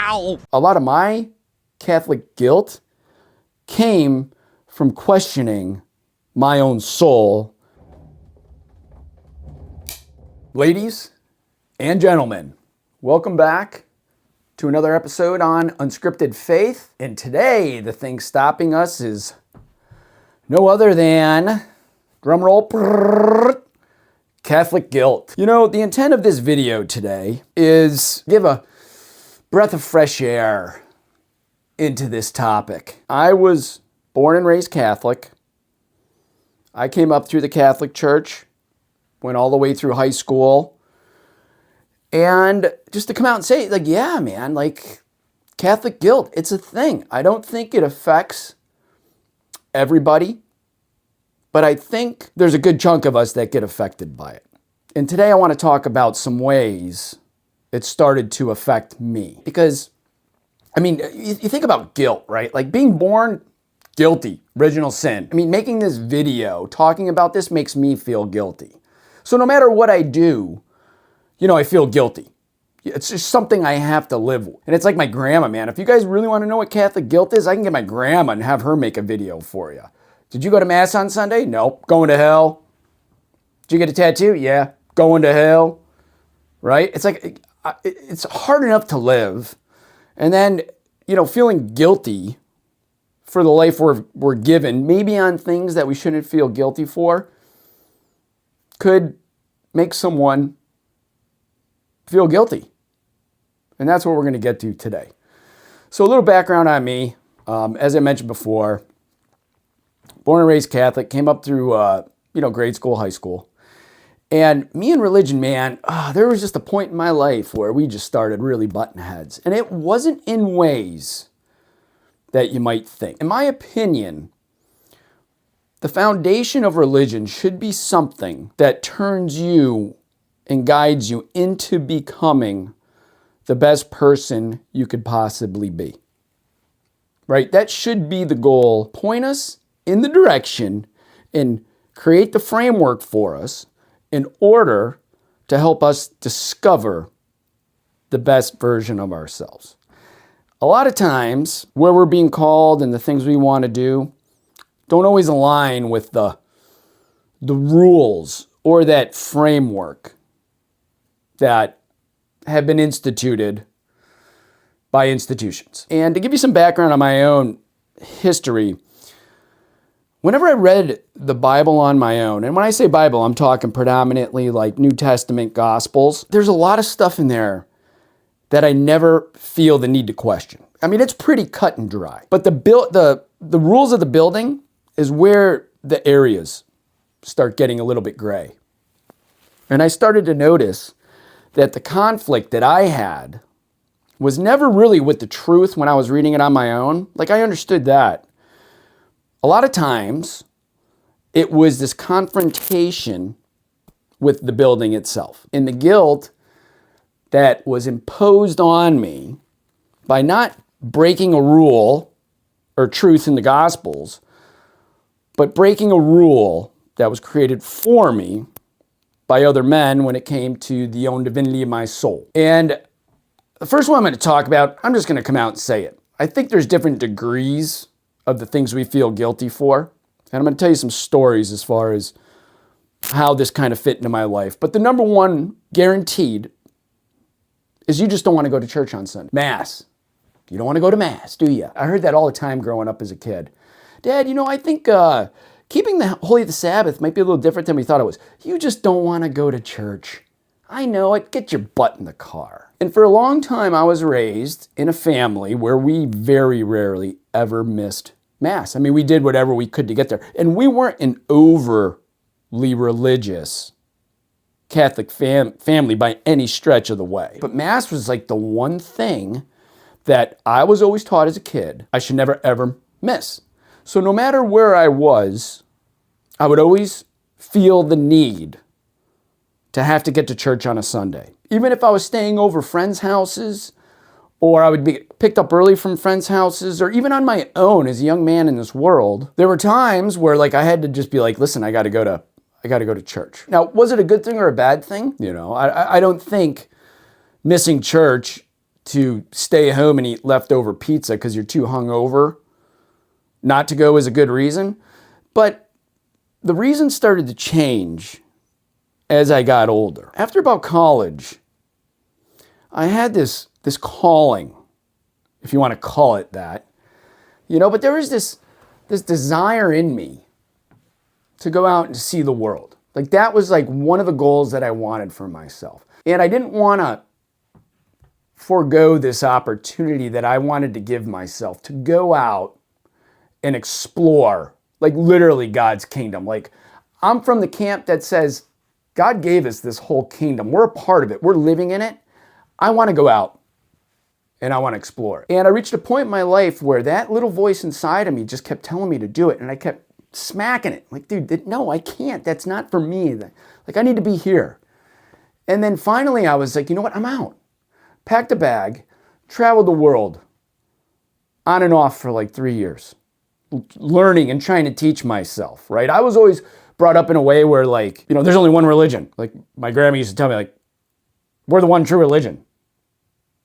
Ow! A lot of my Catholic guilt came from questioning my own soul. Ladies and gentlemen, welcome back to another episode on Unscripted Faith. And today, the thing stopping us is no other than, drumroll, Catholic guilt. You know, the intent of this video today is give a breath of fresh air into this topic. I was born and raised Catholic. I came up through the Catholic Church, went all the way through high school. And just to come out and say, like, yeah, man, like, Catholic guilt, it's a thing. I don't think it affects everybody, but I think there's a good chunk of us that get affected by it. And today I want to talk about some ways it started to affect me. Because, I mean, you think about guilt, right? Like being born guilty, original sin. I mean, making this video, talking about this makes me feel guilty. So no matter what I do, you know, I feel guilty. It's just something I have to live with. And it's like my grandma, man. If you guys really want to know what Catholic guilt is, I can get my grandma and have her make a video for you. Did you go to Mass on Sunday? Nope. Going to hell. Did you get a tattoo? Yeah. Going to hell. Right? It's like, it's hard enough to live. And then, you know, feeling guilty for the life we're given, maybe on things that we shouldn't feel guilty for, could make someone feel guilty. And that's what we're going to get to today. So a little background on me. As I mentioned before, born and raised Catholic, came up through, grade school, high school. And me and religion, man, there was just a point in my life where we just started really butting heads. And it wasn't in ways that you might think. In my opinion, the foundation of religion should be something that turns you and guides you into becoming the best person you could possibly be. Right? That should be the goal. Point us in the direction and create the framework for us in order to help us discover the best version of ourselves. A lot of times, where we're being called and the things we want to do don't always align with the rules or that framework that have been instituted by institutions. And to give you some background on my own history, whenever I read the Bible on my own, and when I say Bible, I'm talking predominantly like New Testament Gospels, there's a lot of stuff in there that I never feel the need to question. I mean, it's pretty cut and dry. But the rules of the building is where the areas start getting a little bit gray. And I started to notice that the conflict that I had was never really with the truth when I was reading it on my own. Like, I understood that. A lot of times, it was this confrontation with the building itself. And the guilt that was imposed on me by not breaking a rule or truth in the Gospels, but breaking a rule that was created for me by other men when it came to the own divinity of my soul. And the first one I'm going to talk about, I'm just going to come out and say it. I think there's different degrees of the things we feel guilty for. And I'm going to tell you some stories as far as how this kind of fit into my life. But the number one guaranteed is you just don't want to go to church on Sunday. Mass. You don't want to go to Mass, do you? I heard that all the time growing up as a kid. Dad, you know, I think keeping the Holy of the Sabbath might be a little different than we thought it was. You just don't want to go to church. I know it. Get your butt in the car. And for a long time, I was raised in a family where we very rarely ever missed Mass. I mean, we did whatever we could to get there. And we weren't an overly religious Catholic family by any stretch of the way. But Mass was like the one thing that I was always taught as a kid I should never, ever miss. So no matter where I was, I would always feel the need to have to get to church on a Sunday. Even if I was staying over friends' houses, or I would be picked up early from friends' houses, or even on my own as a young man in this world, there were times where like I had to just be like, listen, I got to go to church. Now, was it a good thing or a bad thing? You know, I don't think missing church to stay home and eat leftover pizza because you're too hungover not to go is a good reason. But the reason started to change as I got older. After about college, I had this calling, if you want to call it that, but there was this desire in me to go out and see the world. Like that was like one of the goals that I wanted for myself. And I didn't want to forego this opportunity that I wanted to give myself to go out and explore, like literally God's kingdom. Like I'm from the camp that says God gave us this whole kingdom. We're a part of it. We're living in it. I want to go out and I want to explore. And I reached a point in my life where that little voice inside of me just kept telling me to do it. And I kept smacking it. Like, dude, no, I can't. That's not for me. Like, I need to be here. And then finally I was like, you know what? I'm out. Packed a bag, traveled the world on and off for like 3 years, learning and trying to teach myself, right? I was always brought up in a way where like, there's only one religion. Like my grandma used to tell me like, we're the one true religion.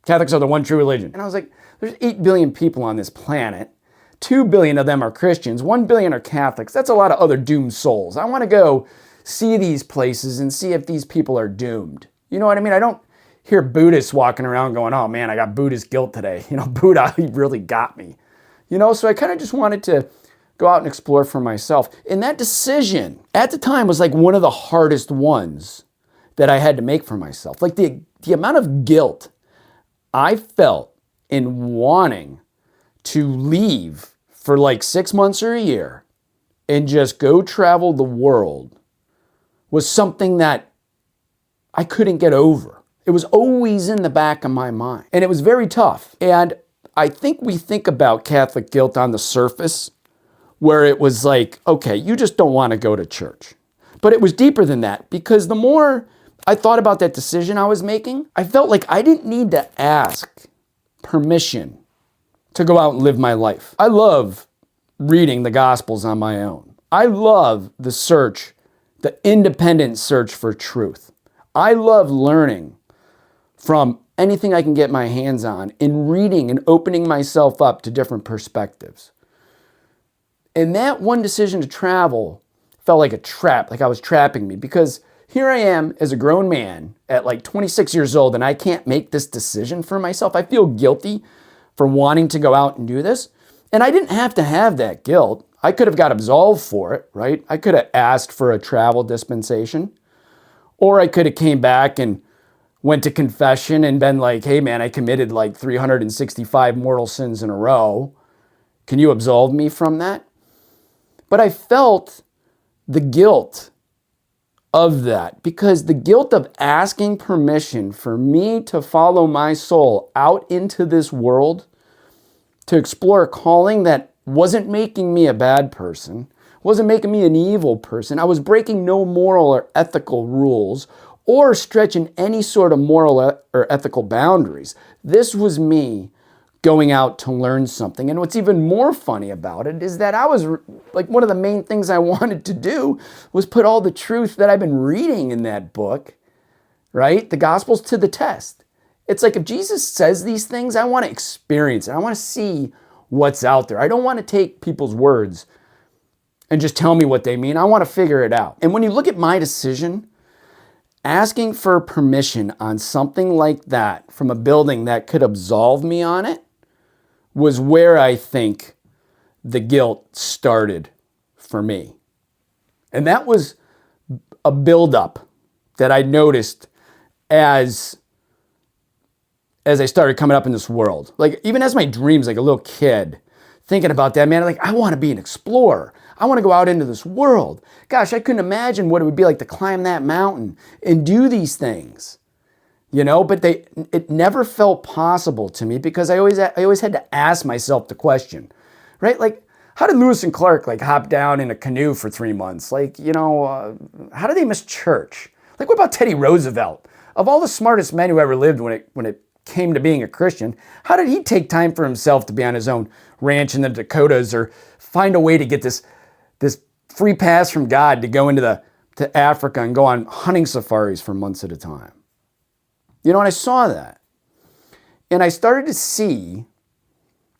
Catholics are the one true religion. And I was like, there's 8 billion people on this planet. 2 billion of them are Christians. 1 billion are Catholics. That's a lot of other doomed souls. I want to go see these places and see if these people are doomed. You know what I mean? I don't hear Buddhists walking around going, oh man, I got Buddhist guilt today. Buddha, he really got me. So I kind of just wanted to go out and explore for myself. And that decision at the time was like one of the hardest ones that I had to make for myself. Like the amount of guilt I felt in wanting to leave for like 6 months or a year and just go travel the world was something that I couldn't get over. It was always in the back of my mind. And it was very tough. And I think we think about Catholic guilt on the surface, where it was like, okay, you just don't want to go to church. But it was deeper than that, because the more I thought about that decision I was making, I felt like I didn't need to ask permission to go out and live my life. I love reading the Gospels on my own. I love the independent search for truth. I love learning from anything I can get my hands on and reading and opening myself up to different perspectives. And that one decision to travel felt like a trap, like I was trapping me, because here I am as a grown man at like 26 years old and I can't make this decision for myself. I feel guilty for wanting to go out and do this. And I didn't have to have that guilt. I could have got absolved for it, right? I could have asked for a travel dispensation, or I could have came back and went to confession and been like, hey man, I committed like 365 mortal sins in a row. Can you absolve me from that? But I felt the guilt of that, because the guilt of asking permission for me to follow my soul out into this world, to explore a calling that wasn't making me a bad person, wasn't making me an evil person. I was breaking no moral or ethical rules or stretching any sort of moral or ethical boundaries. This was me going out to learn something. And what's even more funny about it is that I was like, one of the main things I wanted to do was put all the truth that I've been reading in that book, right? The Gospels to the test. It's like, if Jesus says these things, I want to experience it. I want to see what's out there. I don't want to take people's words and just tell me what they mean. I want to figure it out. And when you look at my decision, asking for permission on something like that from a building that could absolve me on it was where I think the guilt started for me. And that was a buildup that I noticed as I started coming up in this world. Like, even as my dreams, like a little kid, thinking about that, man, like, I want to be an explorer. I want to go out into this world. Gosh, I couldn't imagine what it would be like to climb that mountain and do these things, but it never felt possible to me, because I always had to ask myself the question, right? Like, how did Lewis and Clark like hop down in a canoe for 3 months? Like, how did they miss church? Like, what about Teddy Roosevelt? Of all the smartest men who ever lived when it came to being a Christian, how did he take time for himself to be on his own ranch in the Dakotas, or find a way to get this free pass from God to go to Africa and go on hunting safaris for months at a time? And I saw that. And I started to see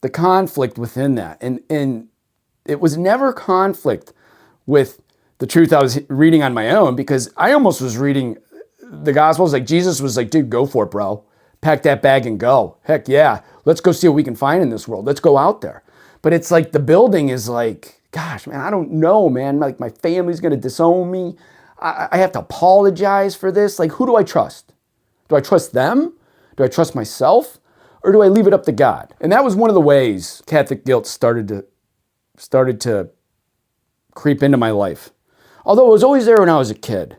the conflict within that. And it was never conflict with the truth I was reading on my own, because I almost was reading the Gospels like Jesus was like, dude, go for it, bro. Pack that bag and go. Heck yeah. Let's go see what we can find in this world. Let's go out there. But it's like the building is like, gosh, man, I don't know, man. Like my family's going to disown me. I have to apologize for this. Like, who do I trust? Do I trust them? Do I trust myself? Or do I leave it up to God? And that was one of the ways Catholic guilt started to creep into my life. Although it was always there when I was a kid.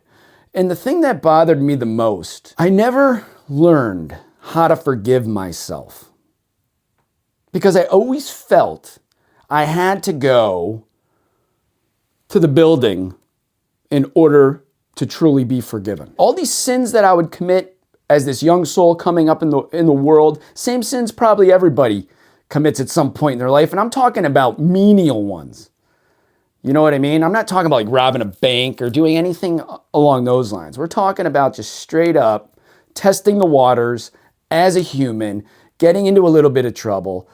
And the thing that bothered me the most, I never learned how to forgive myself. Because I always felt I had to go to the building in order to truly be forgiven. All these sins that I would commit as this young soul coming up in the world, same sins probably everybody commits at some point in their life. And I'm talking about menial ones. You know what I mean? I'm not talking about like robbing a bank or doing anything along those lines. We're talking about just straight up testing the waters as a human, getting into a little bit of trouble,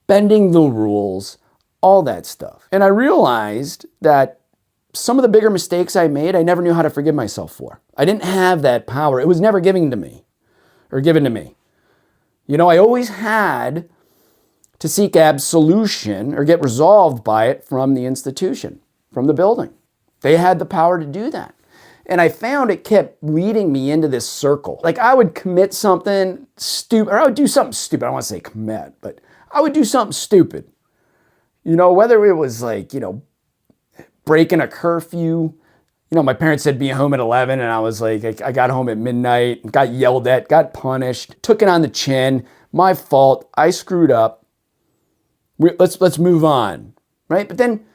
bending the rules, all that stuff. And I realized that some of the bigger mistakes I made, I never knew how to forgive myself for. I didn't have that power. It was never given to me. You know, I always had to seek absolution or get resolved by it from the institution, from the building. They had the power to do that. And I found it kept leading me into this circle. Like I would commit something stupid, or I would do something stupid. I don't want to say commit, but I would do something stupid. You know, whether it was like, breaking a curfew. My parents said be home at 11, and I was like, I got home at midnight, got yelled at, got punished, took it on the chin. My fault. I screwed up. Let's move on, right? But then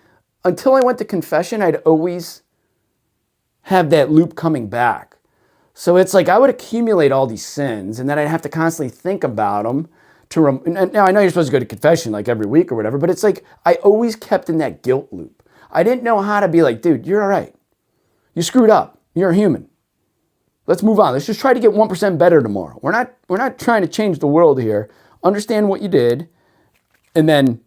until I went to confession, I'd always have that loop coming back. So it's like I would accumulate all these sins, and then I'd have to constantly think about them. Now, I know you're supposed to go to confession like every week or whatever, but it's like I always kept in that guilt loop. I didn't know how to be like, dude, you're all right. You screwed up. You're a human. Let's move on. Let's just try to get 1% better tomorrow. We're not trying to change the world here. Understand what you did, and then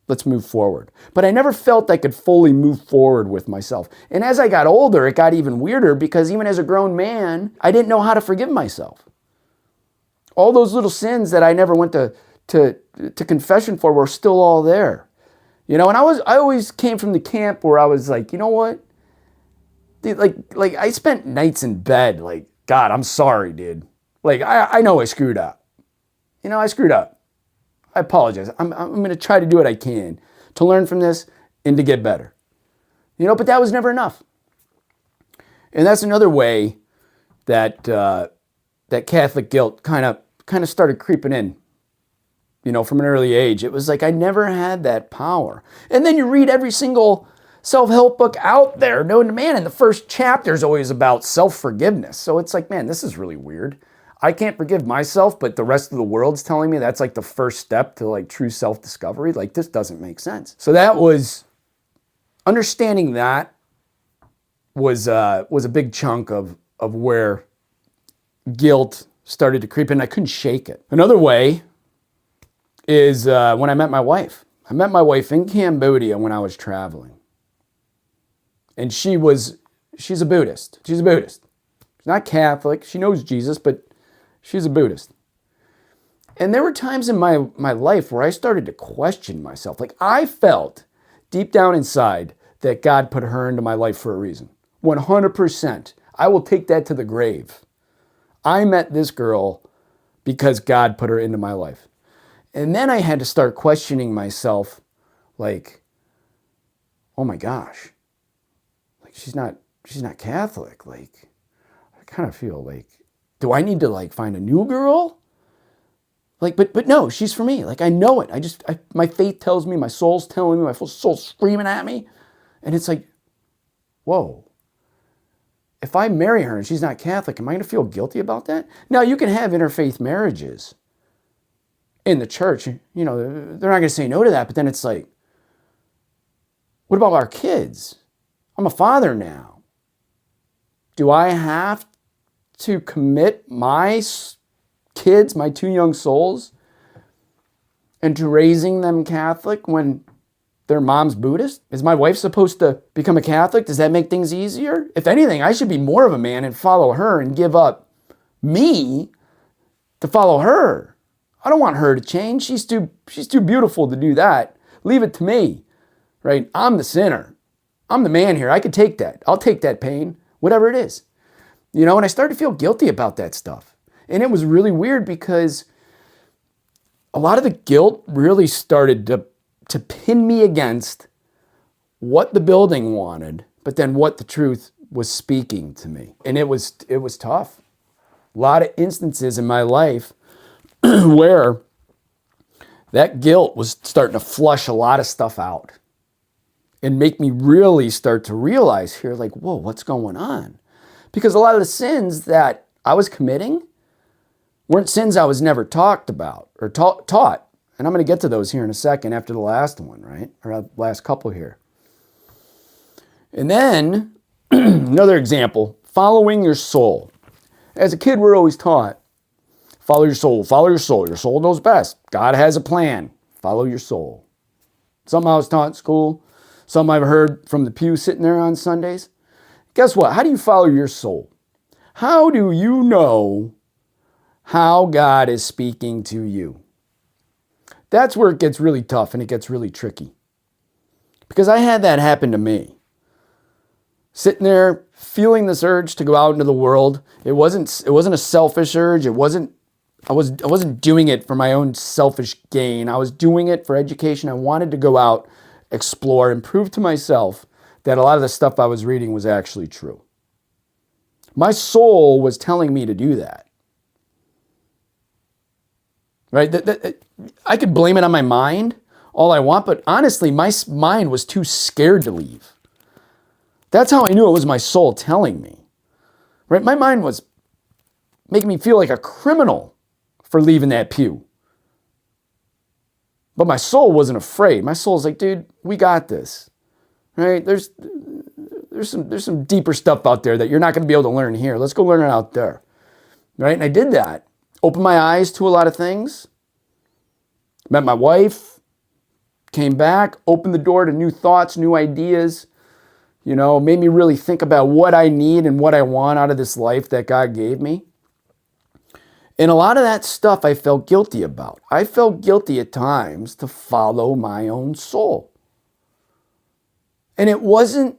let's move forward. But I never felt I could fully move forward with myself. And as I got older, it got even weirder because even as a grown man, I didn't know how to forgive myself. All those little sins that I never went to confession for were still all there. And I always came from the camp where I was like, you know what? Dude, like I spent nights in bed like, God, I'm sorry, dude. Like, I know I screwed up. I screwed up. I apologize. I'm going to try to do what I can to learn from this and to get better. But that was never enough. And that's another way that that Catholic guilt kind of started creeping in. From an early age. It was like I never had that power. And then you read every single self-help book out there, known to man, and the first chapter is always about self-forgiveness. So it's like, man, this is really weird. I can't forgive myself, but the rest of the world's telling me that's like the first step to like true self-discovery. Like, this doesn't make sense. So that was, understanding that was a big chunk of where guilt started to creep in. I couldn't shake it. Another way is when I met my wife. I met my wife in Cambodia when I was traveling. And she's a Buddhist. She's not Catholic. She knows Jesus, but she's a Buddhist. And there were times in my life where I started to question myself. Like, I felt deep down inside that God put her into my life for a reason. 100%. I will take that to the grave. I met this girl because God put her into my life. And then I had to start questioning myself, like, oh my gosh, like she's not Catholic. Like, I kind of feel like, do I need to like find a new girl? Like, but no, she's for me. Like, I know it. My faith tells me, my soul's telling me, my soul's screaming at me. And it's like, whoa, if I marry her and she's not Catholic, am I going to feel guilty about that? Now, you can have interfaith marriages in the church, they're not going to say no to that. But then it's like, what about our kids? I'm a father now. Do I have to commit my kids, my two young souls, into raising them Catholic when their mom's Buddhist? Is my wife supposed to become a Catholic? Does that make things easier? If anything, I should be more of a man and follow her and give up me to follow her. I don't want her to change. She's too beautiful to do that. Leave it to me, right? I'm the sinner. I'm the man here. I could take that. I'll take that pain, whatever it is. And I started to feel guilty about that stuff. And it was really weird because a lot of the guilt really started to pin me against what the building wanted, but then what the truth was speaking to me. And it was tough. A lot of instances in my life where that guilt was starting to flush a lot of stuff out and make me really start to realize here, like, whoa, what's going on? Because a lot of the sins that I was committing weren't sins I was never talked about or taught. And I'm going to get to those here in a second after the last one, right? Or the last couple here. And then another example, following your soul. As a kid, we're always taught, follow your soul, follow your soul. Your soul knows best. God has a plan. Follow your soul. Something I was taught in school, something I've heard from the pew sitting there on Sundays. Guess what? How do you follow your soul? How do you know how God is speaking to you? That's where it gets really tough and it gets really tricky. Because I had that happen to me. Sitting there feeling this urge to go out into the world. It wasn't a selfish urge. I wasn't doing it for my own selfish gain. I was doing it for education. I wanted to go out, explore, and prove to myself that a lot of the stuff I was reading was actually true. My soul was telling me to do that. Right? I could blame it on my mind all I want, but honestly, my mind was too scared to leave. That's how I knew it was my soul telling me. Right? My mind was making me feel like a criminal for leaving that pew. But my soul wasn't afraid. My soul's like, dude, we got this. Right? There's some deeper stuff out there that you're not going to be able to learn here. Let's go learn it out there. Right? And I did that. Opened my eyes to a lot of things. Met my wife. Came back. Opened the door to new thoughts, new ideas. Made me really think about what I need and what I want out of this life that God gave me. And a lot of that stuff I felt guilty about. I felt guilty at times to follow my own soul. And it wasn't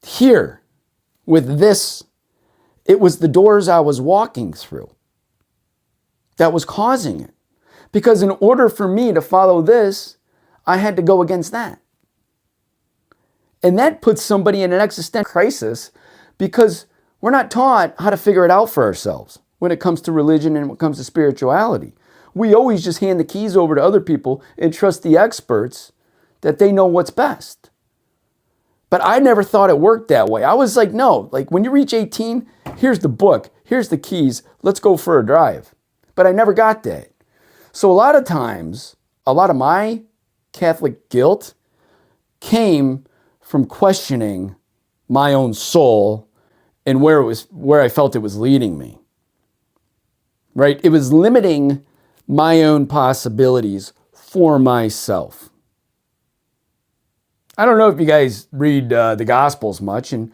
here with this. It was the doors I was walking through that was causing it. Because in order for me to follow this, I had to go against that. And that puts somebody in an existential crisis because we're not taught how to figure it out for ourselves when it comes to religion and when it comes to spirituality. We always just hand the keys over to other people and trust the experts that they know what's best. But I never thought it worked that way. I was like, no, like when you reach 18, here's the book, here's the keys, let's go for a drive. But I never got that. So a lot of times, a lot of my Catholic guilt came from questioning my own soul and where I felt it was leading me. Right? It was limiting my own possibilities for myself. I don't know if you guys read the Gospels much, and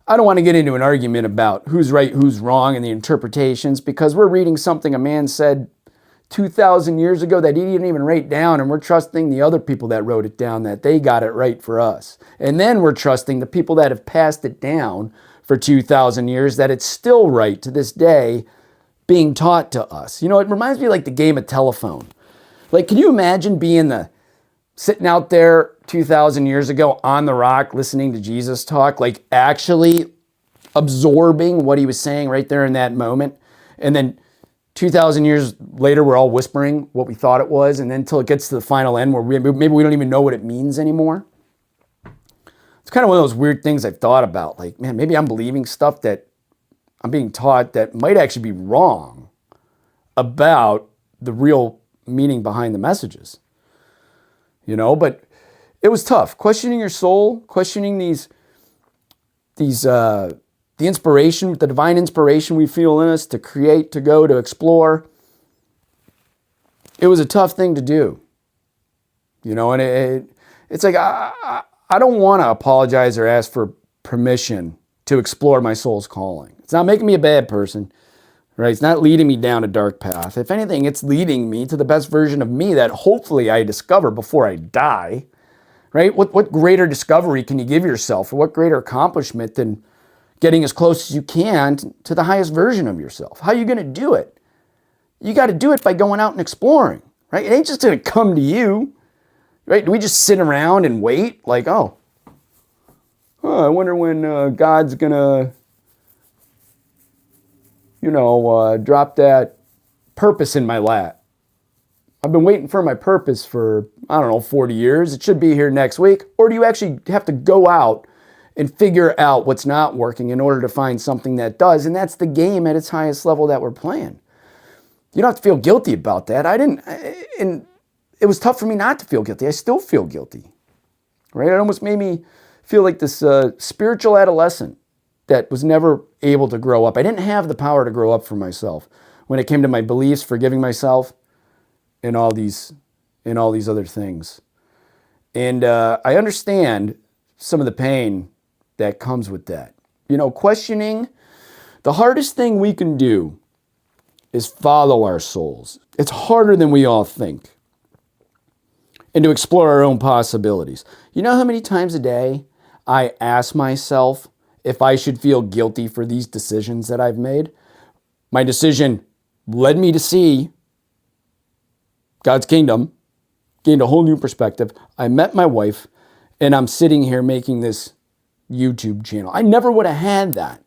I don't want to get into an argument about who's right, who's wrong, and the interpretations, because we're reading something a man said 2,000 years ago that he didn't even write down, and we're trusting the other people that wrote it down, that they got it right for us. And then we're trusting the people that have passed it down for 2,000 years, that it's still right to this day being taught to us. It reminds me like the game of telephone. Like, can you imagine sitting out there 2,000 years ago on the rock, listening to Jesus talk, like actually absorbing what he was saying right there in that moment? And then 2,000 years later, we're all whispering what we thought it was. And then until it gets to the final end where maybe we don't even know what it means anymore. It's kind of one of those weird things I've thought about. Like, man, maybe I'm believing stuff that I'm being taught that might actually be wrong about the real meaning behind the messages. But it was tough. Questioning your soul, questioning these the inspiration, the divine inspiration we feel in us to create, to go, to explore. It was a tough thing to do. And it's like, I don't want to apologize or ask for permission to explore my soul's calling. It's not making me a bad person, right? It's not leading me down a dark path. If anything, it's leading me to the best version of me that hopefully I discover before I die, right? What greater discovery can you give yourself, or what greater accomplishment than getting as close as you can to the highest version of yourself? How are you going to do it? You got to do it by going out and exploring, right? It ain't just going to come to you, right? Do we just sit around and wait like, oh, I wonder when God's going to, drop that purpose in my lap. I've been waiting for my purpose for, 40 years. It should be here next week. Or do you actually have to go out and figure out what's not working in order to find something that does? And that's the game at its highest level that we're playing. You don't have to feel guilty about that. And it was tough for me not to feel guilty. I still feel guilty, right? It almost made me feel like this spiritual adolescent that was never able to grow up. I didn't have the power to grow up for myself when it came to my beliefs, forgiving myself, and all these other things. And I understand some of the pain that comes with that. Questioning, the hardest thing we can do is follow our souls. It's harder than we all think. And to explore our own possibilities. You know how many times a day I ask myself if I should feel guilty for these decisions that I've made? My decision led me to see God's kingdom, gained a whole new perspective. I met my wife, and I'm sitting here making this YouTube channel. I never would have had that.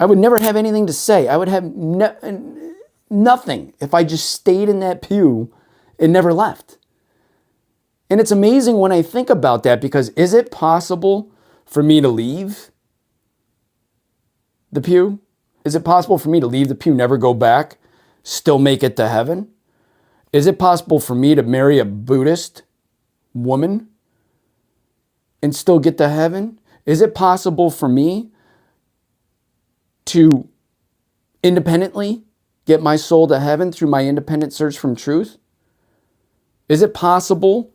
I would never have anything to say. I would have nothing if I just stayed in that pew and never left. And it's amazing when I think about that, because is it possible for me to leave the pew? Is it possible for me to leave the pew, never go back, still make it to heaven? Is it possible for me to marry a Buddhist woman and still get to heaven? Is it possible for me to independently get my soul to heaven through my independent search from truth? Is it possible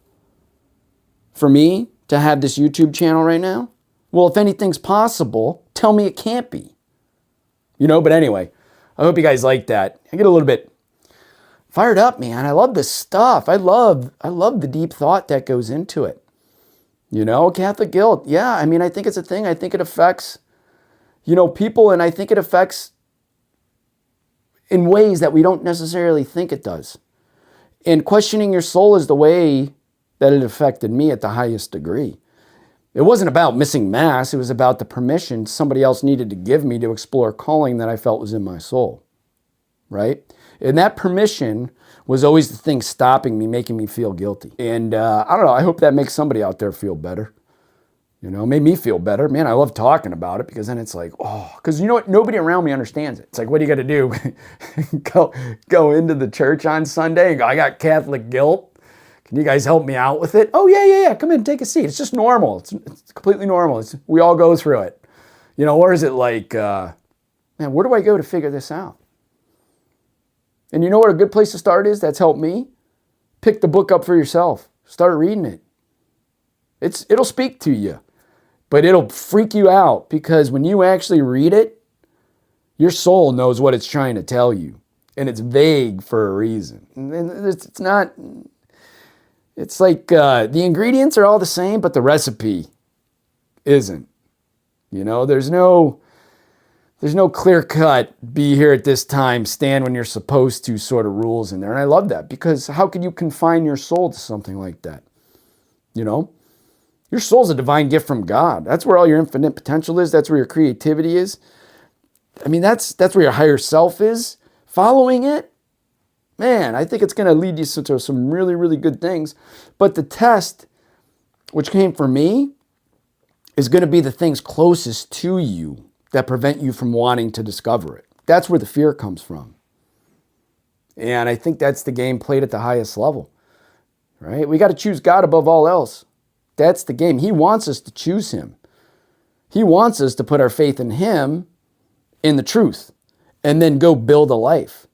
for me to have this YouTube channel right now? Well, if anything's possible, tell me it can't be. But anyway, I hope you guys like that. I get a little bit fired up, man. I love this stuff. I love the deep thought that goes into it. Catholic guilt. Yeah, I think it's a thing. I think it affects, people, and I think it affects in ways that we don't necessarily think it does. And questioning your soul is the way that it affected me at the highest degree. It wasn't about missing Mass. It was about the permission somebody else needed to give me to explore calling that I felt was in my soul, right? And that permission was always the thing stopping me, making me feel guilty. And I don't know, I hope that makes somebody out there feel better. It made me feel better. Man, I love talking about it, because then it's like, because you know what? Nobody around me understands it. It's like, what do you got to do? go into the church on Sunday and go, I got Catholic guilt. Can you guys help me out with it? Oh, yeah. Come in, take a seat. It's just normal. It's completely normal. We all go through it. Or is it like, man, where do I go to figure this out? And you know what a good place to start is? That's helped me. Pick the book up for yourself. Start reading it. It'll speak to you, but it'll freak you out, because when you actually read it, your soul knows what it's trying to tell you, and it's vague for a reason. And it's not. It's like the ingredients are all the same, but the recipe isn't. There's no clear-cut, be here at this time, stand when you're supposed to sort of rules in there. And I love that, because how could you confine your soul to something like that? Your soul's a divine gift from God. That's where all your infinite potential is. That's where your creativity is. That's where your higher self is. Following it, man, I think it's going to lead you to some really, really good things. But the test, which came for me, is going to be the things closest to you that prevent you from wanting to discover it. That's where the fear comes from. And I think that's the game played at the highest level, right? We got to choose God above all else. That's the game. He wants us to choose him. He wants us to put our faith in him, in the truth, and then go build a life.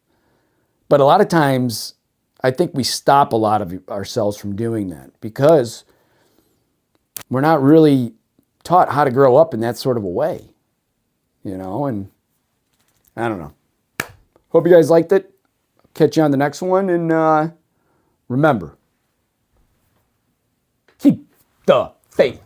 But a lot of times, I think we stop a lot of ourselves from doing that because we're not really taught how to grow up in that sort of a way, and I don't know. Hope you guys liked it. Catch you on the next one, and remember, keep the faith.